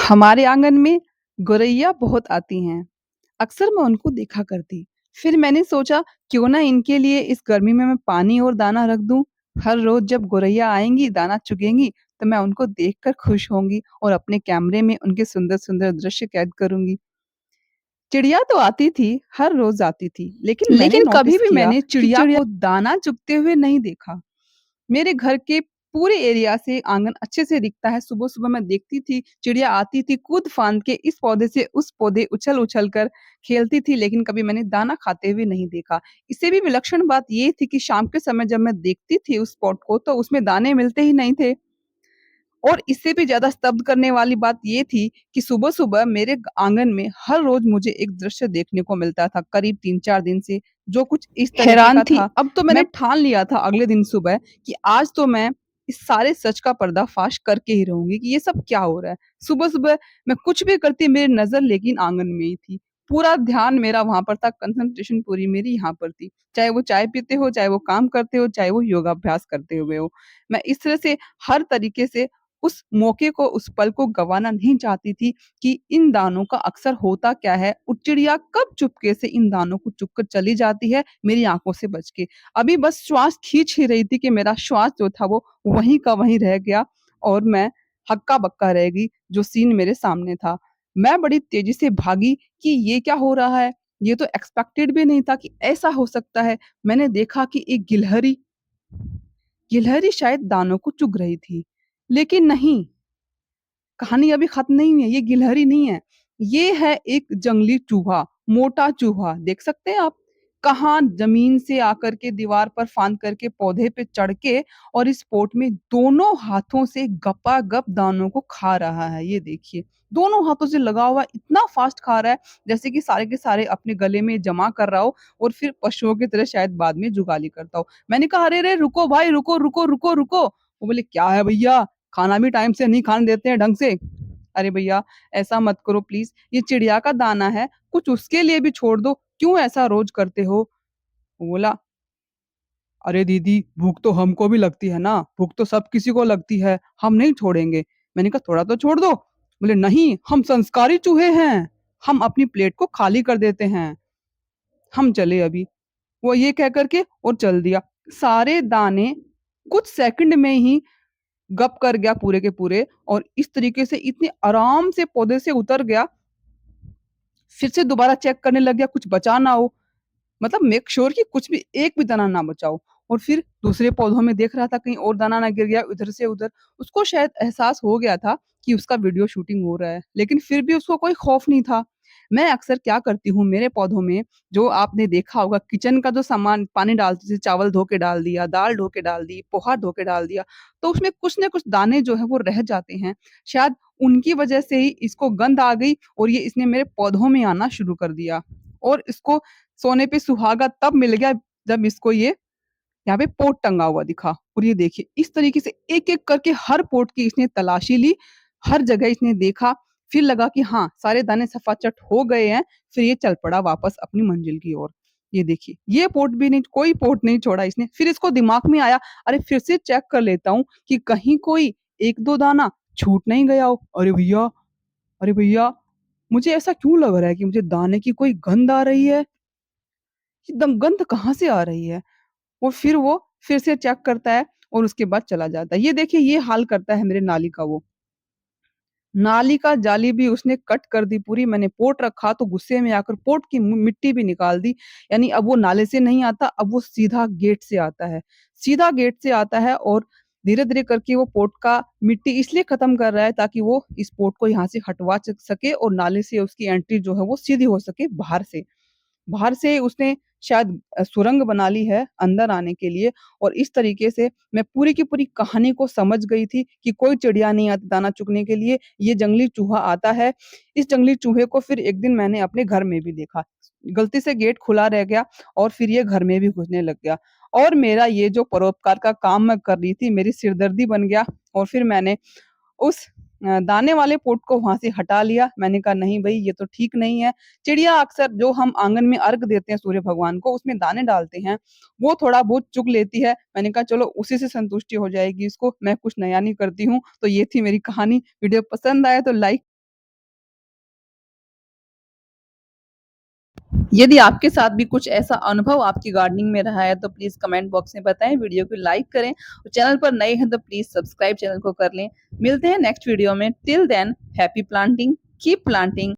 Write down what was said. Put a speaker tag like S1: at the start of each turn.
S1: हमारे आंगन में गौरैया बहुत आती हैं। अक्सर मैं उनको देखा करती। फिर मैंने सोचा क्यों ना इनके लिए इस गर्मी में मैं पानी और दाना रख दूं। हर रोज जब गौरैया आएंगी दाना चुगेंगी तो मैं उनको देखकर खुश होंगी और अपने कैमरे में उनके सुंदर सुंदर दृश्य कैद करूंगी। चिड़िया तो आती थी, हर रोज आती थी, लेकिन मैंने
S2: लेकिन कभी
S1: नोटिस
S2: भी
S1: किया
S2: मैंने
S1: कि
S2: चिड़िया
S1: चिड़िया
S2: को
S1: को दाना चुगते हुए नहीं देखा। मेरे घर के पूरे एरिया से आंगन अच्छे से दिखता है। सुबह-सुबह मैं देखती थी, चिड़िया आती थी कूद-फांद के इस पौधे से उस पौधे उछल-उछल कर खेलती थी, लेकिन कभी मैंने दाना खाते हुए नहीं देखा। इससे भी विलक्षण बात ये थी कि शाम के समय जब मैं देखती थी उस स्पॉट को, तो उसमें दाने मिलते ही नहीं थे। और इससे भी ज़्यादा स्तब्ध करने वाली बात ये थी कि सुबह-सुबह मेरे आंगन में हर रोज़ मुझे एक दृश्य देखने को मिलता था, करीब 3-4 दिन से, जो कुछ इस तरीके
S2: हैरान
S1: का
S2: थी।
S1: था।
S2: अब तो
S1: मैं
S2: मैंने
S1: ठान लिया था अगले दिन सुबह कि आज तो मैं इस सारे सच का पर्दाफ़ाश करके ही रहूँगी कि ये सब क्या हो रहा है। सुबह-सुबह मैं कुछ भी करती मेरी नज़र लेकिन आंगन में ही थी। पूरा ध्यान मेरा वहाँ पर था, कंसंट्रेशन पूरी मेरी यहाँ पर थी। चाहे वो चाय पीते हो, चाहे वो काम करते हो, चाहे वो योगाभ्यास करते हुए हो। मैं इस तरह से हर तरीके से उस मौके को, उस पल को गँवाना नहीं चाहती थी कि इन दानों का अक्सर होता क्या है, वो चिड़िया कब चुपके से इन दानों को चुग कर चली जाती है, मेरी आँखों से बच के। अभी बस श्वास खींच ही रही थी कि मेरा श्वास जो था वो वहीं का वहीं रह गया और मैं हक्का-बक्का रह गई, जो सीन मेरे सामने था। मैं बड़ी तेज़ी से भागी कि ये क्या हो रहा है? ये तो एक्सपेक्टेड भी नहीं था कि ऐसा हो सकता है। मैंने देखा कि एक गिलहरी गिलहरी शायद दानों को चुग रही थी। लेकिन नहीं, कहानी अभी खत्म नहीं हुई है, ये गिलहरी नहीं है। ये है एक जंगली चूहा, मोटा चूहा, देख सकते हैं आप? कहाँ ज़मीन से आकर के दीवार पर फांद करके पौधे पे चढ़ के और इस पोट में दोनों हाथों से गपा-गप दानों को खा रहा है, ये देखिए। दोनों हाथों से लगा हुआ है, इतना फ़ास्ट खा रहा है, जैसे कि सारे के सारे अपने गले में जमा कर रहा हो और फिर पशुओं की तरह शायद बाद में जुगाली करता हो। मैंने कहा, "अरे रे! रुको भाई, रुको, रुको, रुको, रुको।" वो बोले, "क्या है भैया? खाना भी टाइम से नहीं खाने देते हैं ढंग से।" अरे भैया ऐसा मत करो प्लीज़, ये चिड़िया का दाना है, कुछ उसके लिए भी छोड़ दो, क्यों ऐसा रोज़ करते हो? वो बोला, "अरे दीदी भूख तो हमको भी लगती है ना, भूख तो सब किसी को लगती है, हम नहीं छोड़ेंगे।" मैंने कहा थोड़ा तो छोड़ दो। बोले, "नहीं, हम संस्कारी चूहे हैं, हम अपनी प्लेट को खाली कर देते हैं, हम चले अभी।" वो ये कह कर के और चल दिया। सारे दाने कुछ सेकंड में ही गप कर गया पूरे के पूरे और इस तरीके से इतने आराम से पौधे से उतर गया, फिर से दोबारा चेक करने लग गया कुछ बचा ना हो। मतलब मेक श्योर कि कुछ भी एक भी दाना ना बचा हो और फिर दूसरे पौधों में देख रहा था कहीं और दाना ना गिर गया इधर से उधर। उसको शायद एहसास हो गया था कि उसका वीडियो शूटिंग हो रहा है, लेकिन फिर भी उसको कोई खौफ नहीं था। मैं अक्सर क्या करती हूँ मेरे पौधों में, जो आपने देखा होगा किचन का जो सामान पानी डालते थे, चावल धो के डाल दिया, दाल धो के डाल दी, पोहा धो के डाल दिया, तो उसमें कुछ न कुछ दाने जो है वो रह जाते हैं। शायद उनकी वजह से ही इसको गंध आ गई और ये इसने मेरे पौधों में आना शुरू कर दिया और इसको सोने पे सुहागा तब मिल गया जब इसको ये यहाँ पे पोट टंगा हुआ दिखा और ये देखिए इस तरीके से एक-एक करके हर पोट की इसने तलाशी ली, हर जगह इसने देखा, फिर लगा कि हाँ, सारे दाने सफाचट हो गए हैं, फिर ये चल पड़ा वापस अपनी मंजिल की ओर। ये देखिए, ये पोट भी नहीं कोई पोट नहीं छोड़ा इसने, फिर इसको दिमाग में आया, अरे फिर से चेक कर लेता हूँ कि कहीं कोई 1-2 दाना छूट नहीं गया हो। अरे भैया, मुझे ऐसा क्यों लग रहा है कि मुझे दाने की कोई गंध आ रही है? एकदम गंध कहाँ से आ रही है? और फिर वो फिर से चेक करता है और उसके बाद चला जाता है। ये देखिए ये हाल करता है मेरे नाली का वो। नाली का जाली भी उसने कट कर दी पूरी, मैंने पोट रखा तो गुस्से में आकर पोट की मिट्टी भी निकाल दी। यानी अब वो नाले से नहीं आता, अब वो सीधा गेट से आता है। सीधा गेट से आता है और धीरे-धीरे करके वो पोट का मिट्टी इसलिए खत्म कर रहा है ताकि वो इस पोट को यहाँ से हटवा सके और नाले से उसकी एंट्री जो है वो सीधी हो सके बाहर से। बाहर से उसने शायद सुरंग बना ली है अंदर आने के लिए और इस तरीके से मैं पूरी की पूरी कहानी को समझ गई थी कि कोई चिड़िया नहीं आती दाना चुगने के लिए, ये जंगली चूहा आता है। इस जंगली चूहे को फिर एक दिन मैंने अपने घर में भी देखा। गलती से गेट खुला रह गया और फिर ये घर में भी घुसने लग गया और मेरा ये जो परोपकार का काम मैं कर रही थी, मेरी सिरदर्दी बन गया और फिर मैंने उस दाने वाले पोट को वहाँ से हटा लिया। मैंने कहा नहीं भई ये तो ठीक नहीं है। चिड़िया अक्सर जो हम आँगन में अर्घ देते हैं सूर्य भगवान को उसमें दाने डालते हैं, वो थोड़ा बहुत चुग लेती है। मैंने कहा चलो उसी से संतुष्टि हो जाएगी इसको, मैं कुछ नया नहीं करती हूँ। तो ये थी मेरी कहानी। वीडियो पसंद आया तो लाइक यदि आपके साथ भी कुछ ऐसा अनुभव आपकी गार्डनिंग में रहा है तो प्लीज़ कमेंट बॉक्स में बताएँ, वीडियो को लाइक करें और चैनल पर नए हैं तो प्लीज़ सब्सक्राइब चैनल को कर लें। मिलते हैं नेक्स्ट वीडियो में, till than happy planting, keep planting.